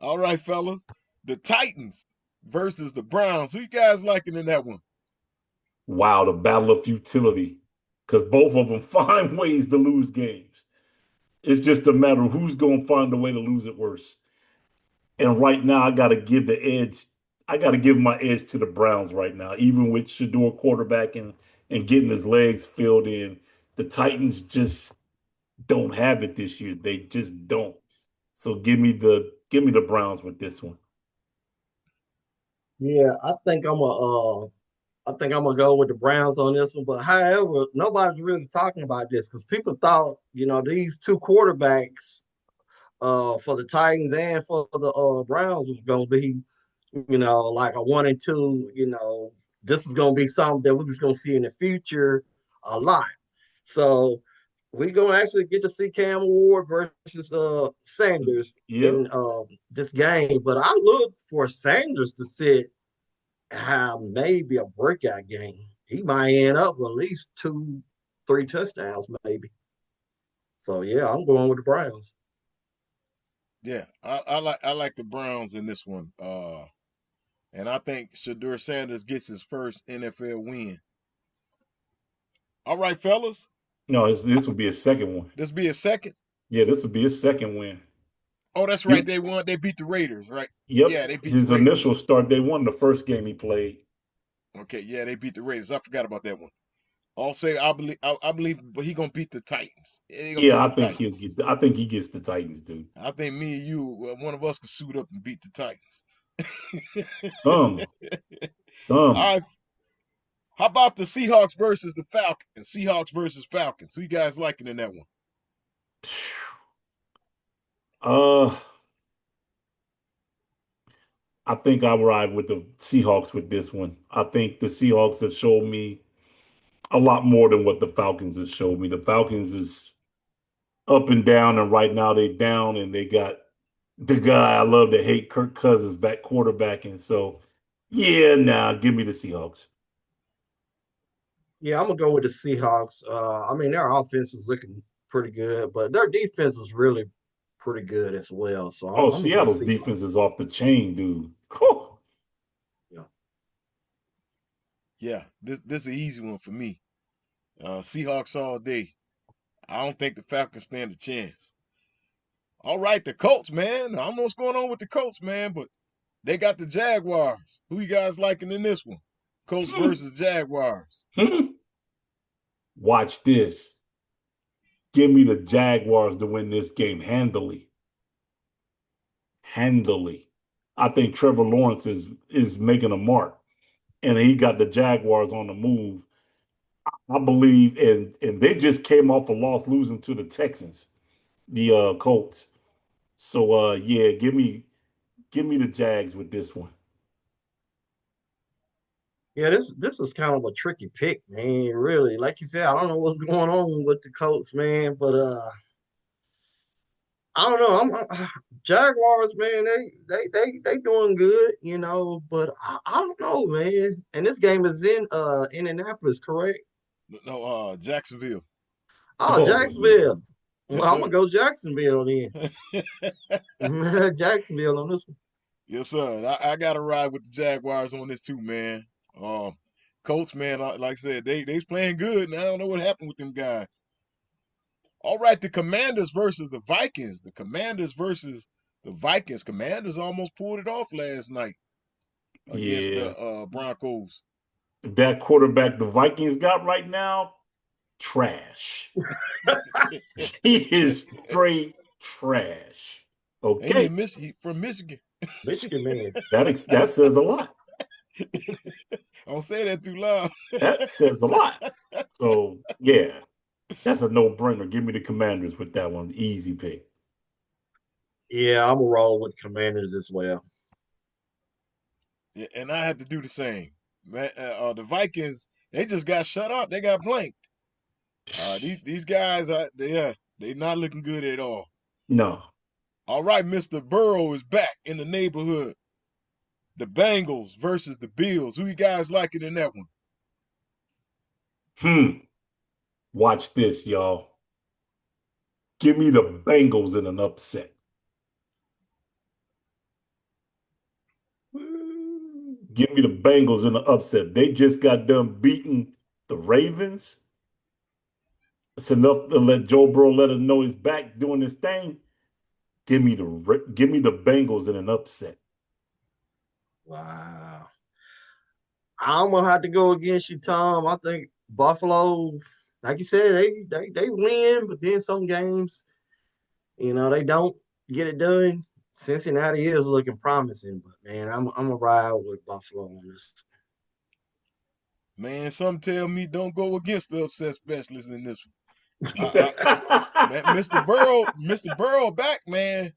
All right, fellas, the Titans versus the Browns. Who you guys liking in that one?
Wow, the battle of futility. Because both of them find ways to lose games. It's just a matter of who's going to find a way to lose it worse. And right now, I got to give the edge. I got to give my edge to the Browns right now, even with Shador quarterbacking and getting his legs filled in. The Titans just don't have it this year. They just don't. So give me the Browns with this one.
Yeah, I think I'm gonna go with the Browns on this one. But however, nobody's really talking about this because people thought, these two quarterbacks for the Titans and for the Browns was gonna be, like a 1 and 2, this is going to be something that we're just going to see in the future a lot. So we're going to actually get to see Cam Ward versus Sanders
Yep.
in this game. But I look for Sanders to have maybe a breakout game. He might end up with at least 2-3 touchdowns, maybe. So yeah, I'm going with the Browns.
Yeah, I like the Browns in this one. And I think Shedeur Sanders gets his first NFL win. All right, fellas.
No, this will be a second one.
This be a second.
Yeah, this will be a second win.
Oh, that's right. They won. They beat the Raiders, right?
Yep.
Yeah, they beat the
His
Raiders.
initial start, they won the first game he played.
Okay, yeah, they beat the Raiders. I forgot about that one. I'll say I believe, but he gonna beat the Titans. He gonna beat
Yeah,
the Titans.
I think he gets the Titans, dude.
I think me and you, one of us, could suit up and beat the Titans.
Some.
All right. How about the Seahawks versus the Falcons? Seahawks versus Falcons. Who you guys liking in that one?
Uh, I think I'll ride with the Seahawks with this one. I think the Seahawks have showed me a lot more than what the Falcons have showed me. The Falcons is up and down, and right now they down, and they got the guy I love to hate, Kirk Cousins, back quarterbacking. So, yeah, give me the Seahawks.
Yeah, I'm gonna go with the Seahawks. I mean, their offense is looking pretty good, but their defense is really pretty good as well. So
Oh,
I'm gonna go
Seattle's
Seahawks.
defense is off the chain, dude. Whew.
Yeah.
Yeah, this is an easy one for me. Seahawks all day. I don't think the Falcons stand a chance. All right, the Colts, man. I don't know what's going on with the Colts, man, but they got the Jaguars. Who you guys liking in this one? Colts versus Jaguars.
Watch this. Give me the Jaguars to win this game handily. Handily. I think Trevor Lawrence is making a mark, and he got the Jaguars on the move. I believe, and they just came off a loss losing to the Texans, the Colts. So yeah, give me the Jags with this one.
Yeah, this is kind of a tricky pick, man. Really, like you said, I don't know what's going on with the Colts, man. But I don't know. Jaguars, man. They doing good, But I don't know, man. And this game is in Indianapolis, correct?
No, Jacksonville.
Oh,
Oh yeah.
Jacksonville. Well,
Yes,
I'm gonna
sir.
go Jacksonville then. Jacksonville on this one.
Yes, sir. I got to ride with the Jaguars on this too, man. Um, Colts, man, like I said, they's playing good, and I don't know what happened with them guys. All right, the Commanders versus the Vikings. The Commanders versus the Vikings. Commanders almost pulled it off last night against
Yeah.
the Broncos.
That quarterback the Vikings got right now, trash. He is straight trash.
Ain't he,
Okay.
he from Michigan?
Michigan man.
That says a lot.
Don't say that too loud.
That says a lot. So yeah, that's a no-brainer. Give me the Commanders with that one. Easy pick.
Yeah, I'm gonna roll with Commanders as well.
Yeah, and I had to do the same. Man, the Vikings, they just got shut out. They got blanked. These guys, they not looking good at all.
No.
All right, Mr. Burrow is back in the neighborhood. The Bengals versus the Bills. Who you guys liking in that one?
Watch this, y'all. Give me the Bengals in an upset. Give me the Bengals in an upset. They just got done beating the Ravens. It's enough to let Joe Burrow let us know he's back doing his thing. Give me the Bengals in an upset.
Wow. I'm gonna have to go against you, Tom. I think Buffalo, like you said, they win, but then some games, they don't get it done. Cincinnati is looking promising, but man, I'm gonna ride with Buffalo on this.
Man, some tell me don't go against the upset specialist in this one. Man, Mr. Burrow back, man.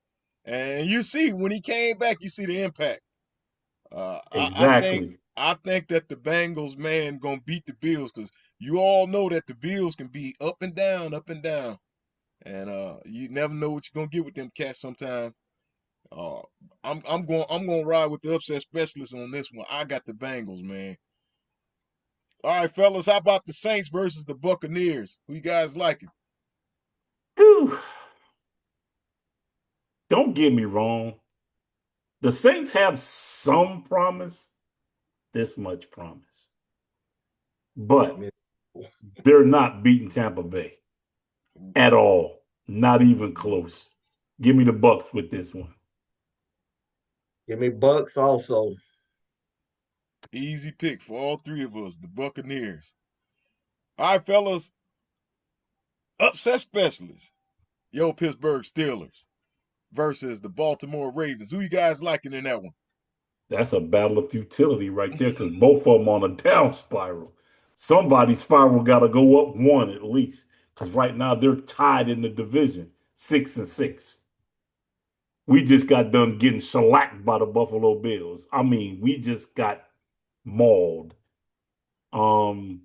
And you see when he came back, you see the impact. I think
Exactly.
I think that the Bengals, man, gonna beat the Bills because you all know that the Bills can be up and down, up and down, and you never know what you're gonna get with them cats sometimes. Uh, I'm going to ride with the upset specialist on this one. I got the Bengals, man. All right, fellas, how about the Saints versus the Buccaneers? Who you guys liking?
Whew. Don't get me wrong. The Saints have some promise, this much promise, but they're not beating Tampa Bay at all. Not even close. Give me the Bucks with this one.
Give me Bucks also.
Easy pick for all three of us, the Buccaneers. All right, fellas, upset specialist. Yo, Pittsburgh Steelers versus the Baltimore Ravens. Who you guys liking in that one?
That's a battle of futility right there because both of them on a down spiral. Somebody's spiral got to go up one at least because right now they're tied in the division, 6-6. We just got done getting shellacked by the Buffalo Bills. I mean, we just got mauled. Um,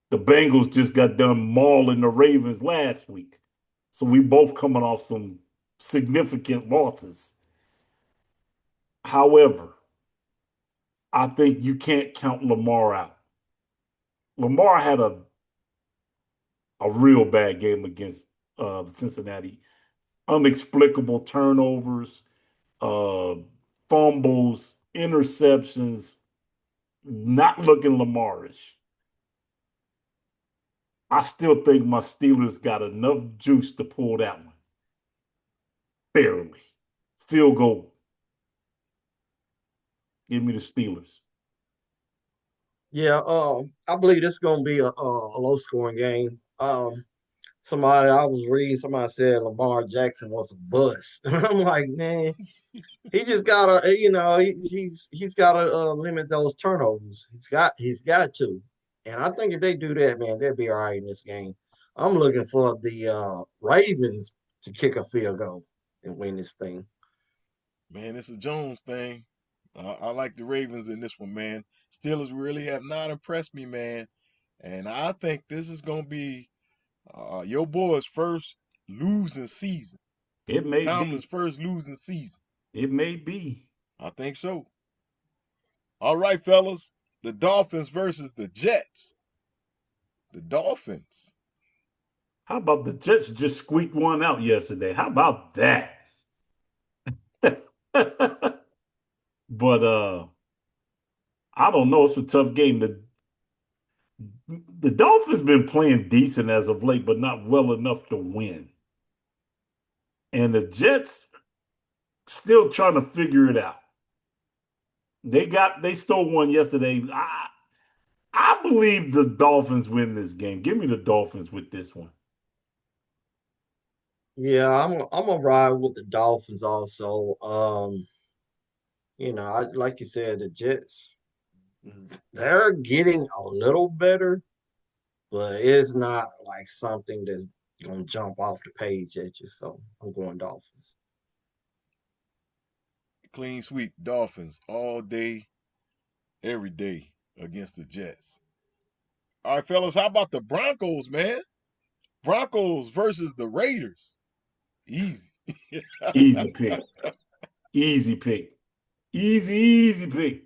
the Bengals just got done mauling the Ravens last week. So we both coming off some significant losses. However, I think you can't count Lamar out. Lamar had a real bad game against Cincinnati. Unexplicable turnovers, uh, fumbles, interceptions, not looking Lamarish. I still think my Steelers got enough juice to pull that one. Barely. Field goal. Give me the Steelers.
Yeah, I believe this is gonna be a low scoring game. Somebody I was reading, somebody said Lamar Jackson was a bust. I'm like, man, he just gotta, he's gotta limit those turnovers. He's got to, and I think if they do that, man, they'll be all right in this game. I'm looking for the Ravens to kick a field goal and win this thing.
Man, it's a Jones thing. I like the Ravens in this one, man. Steelers really have not impressed me, man. And I think this is going to be your boy's first losing season.
It may
Tomlin's
be.
first losing season.
It may be.
I think so. All right, fellas. The Dolphins versus the Jets. The Dolphins.
How about the Jets just squeaked one out yesterday? How about that? But I don't know. It's a tough game. The Dolphins been playing decent as of late, but not well enough to win. And the Jets still trying to figure it out. They stole one yesterday. I believe the Dolphins win this game. Give me the Dolphins with this one.
Yeah, I'm gonna ride with the Dolphins also. Like you said, the Jets they're getting a little better, but it's not like something that's gonna jump off the page at you. So I'm going Dolphins.
Clean sweep. Dolphins all day, every day against the Jets. All right, fellas. How about the Broncos, man? Broncos versus the Raiders. Easy.
Easy pick. Easy pick. Easy pick.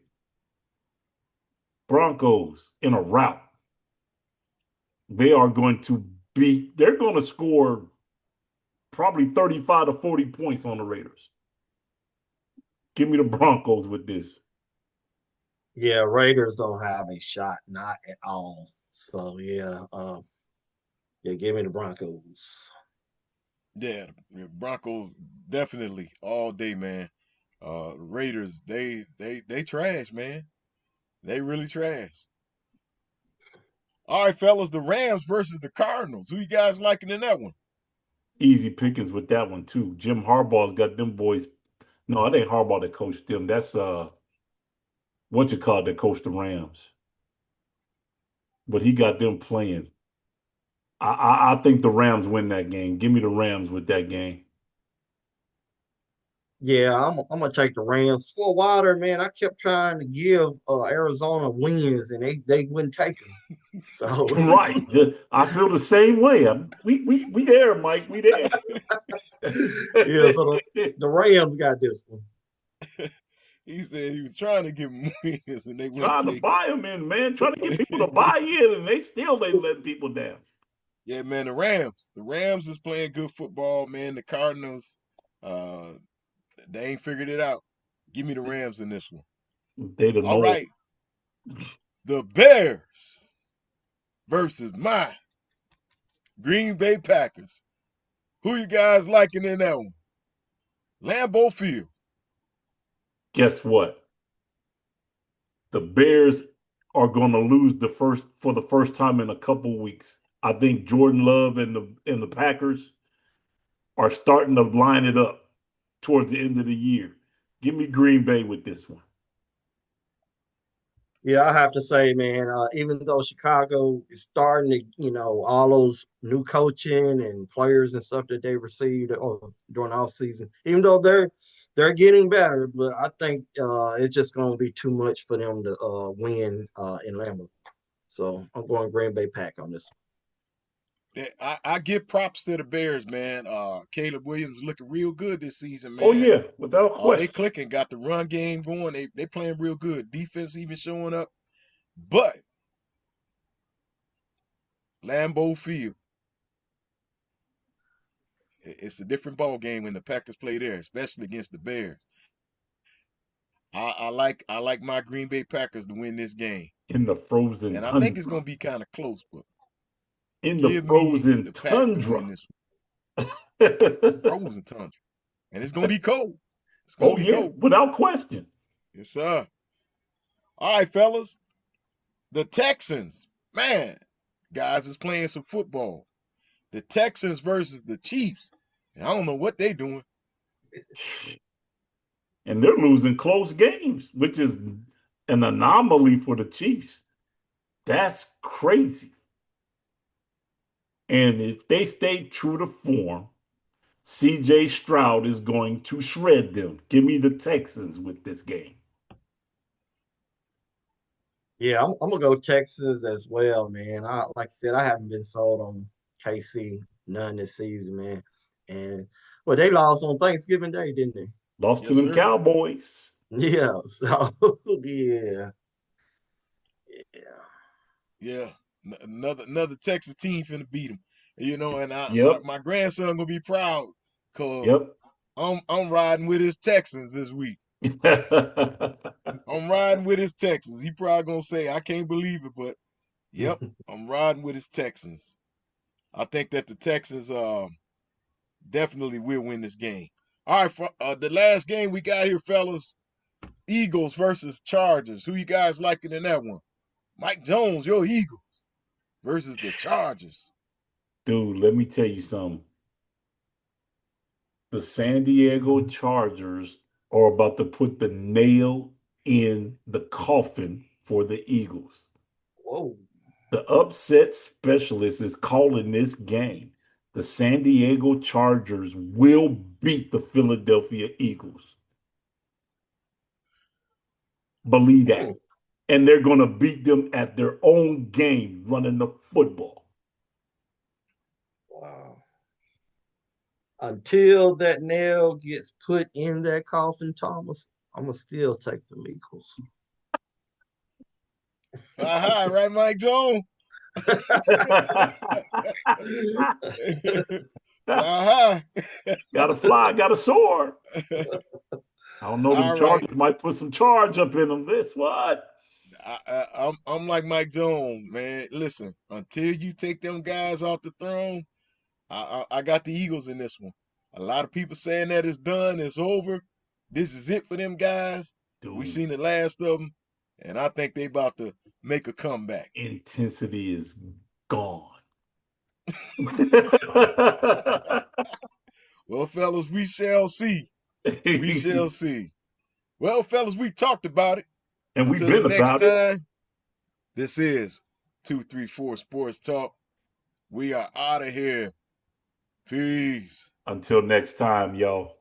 Broncos in a rout. They are going to they're going to score probably 35 to 40 points on the Raiders. Give me the Broncos with this.
Yeah, Raiders don't have a shot, not at all. So yeah, give me the Broncos.
Yeah, the Broncos definitely all day, man. Raiders, they trash, man. They really trash. All right, fellas, the Rams versus the Cardinals. Who you guys liking in that one?
Easy pickings with that one too. Jim Harbaugh's got them boys. No, it ain't Harbaugh that coached them. That's what you call that coached the Rams. But he got them playing. I think the Rams win that game. Give me the Rams with that game.
Yeah, I'm gonna take the Rams. For a while there, man, I kept trying to give Arizona wins, and they wouldn't take them. So
Right. I feel the same way. We there, Mike. We there.
yeah, so the Rams got this one.
He said he was trying to give them wins and they wouldn't
Trying to
take it.
buy them in, man. Trying to get people to buy in, and they still ain't letting people down.
Yeah, man, the Rams is playing good football, man. The Cardinals, uh, they ain't figured it out. Give me the Rams in this one.
They the
All
norm.
right, the Bears versus my Green Bay Packers. Who you guys liking in that one? Lambeau Field.
Guess what? The Bears are going to lose for the first time in a couple weeks. I think Jordan Love and the Packers are starting to line it up towards the end of the year. Give me Green Bay with this one.
Yeah, I have to say, man, even though Chicago is starting to, all those new coaching and players and stuff that they received during the off season, even though they're getting better, but I think it's just going to be too much for them to win in Lambeau. So I'm going Green Bay Pack on this.
Yeah, I give props to the Bears, man. Caleb Williams looking real good this season,
Oh
man.
yeah, without
They
question.
clicking, got the run game going. They playing real good. Defense even showing up. But Lambeau Field, it's a different ball game when the Packers play there, especially against the Bears. I like my Green Bay Packers to win this game,
In the frozen
and I think it's
tundra.
gonna be kind of close. But
In the
give me
frozen
the Pack to
tundra.
win this frozen tundra, and it's gonna be cold. It's gonna
Oh
be
yeah,
cold.
without question.
Yes, sir. All right, fellas. The Texans, man, guys is playing some football. The Texans versus the Chiefs. And I don't know what they doing.
And they're losing close games, which is an anomaly for the Chiefs. That's crazy. And if they stay true to form, CJ Stroud is going to shred them. Give me the Texans with this game.
Yeah, I'm gonna go Texans as well, man. Like I said, I haven't been sold on KC none this season, man. And well, they lost on Thanksgiving Day, didn't they?
Lost to
Yes,
them
sir.
Cowboys.
Yeah. So yeah, yeah.
Yeah. Another Texas team finna beat them. And
Yep.
my grandson gonna be proud because
Yep.
I'm riding with his Texans this week. I'm riding with his Texans. He probably gonna say I can't believe it, but yep, I'm riding with his Texans. I think that the Texans definitely will win this game. All right, the last game we got here, fellas. Eagles versus Chargers. Who you guys liking in that one? Mike Jones, your Eagles versus the Chargers.
Dude, let me tell you something. The San Diego Chargers are about to put the nail in the coffin for the Eagles.
Whoa.
The upset specialist is calling this game. The San Diego Chargers will beat the Philadelphia Eagles. Believe
Hmm.
that. And they're going to beat them at their own game running the football.
Wow. Until that nail gets put in that coffin, Thomas, I'm gonna still take the Eagles.
Aha, right, Mike Jones? Aha.
Got to fly, got to soar. I don't know. Them
All right.
Chargers might put some charge up in them. This what?
I'm like Mike Jones, man. Listen, until you take them guys off the throne, I got the Eagles in this one. A lot of people saying that it's done, it's over. This is it for them guys. We
Dude,
seen the last of them, and I think they about to make a comeback.
intensity is gone.
Well, fellas, we shall see. We shall see. Well, fellas, we talked about it.
And we've
Until the
been
next
about it.
time, this is 234 Sports Talk. We are out of here. Peace.
Until next time, y'all.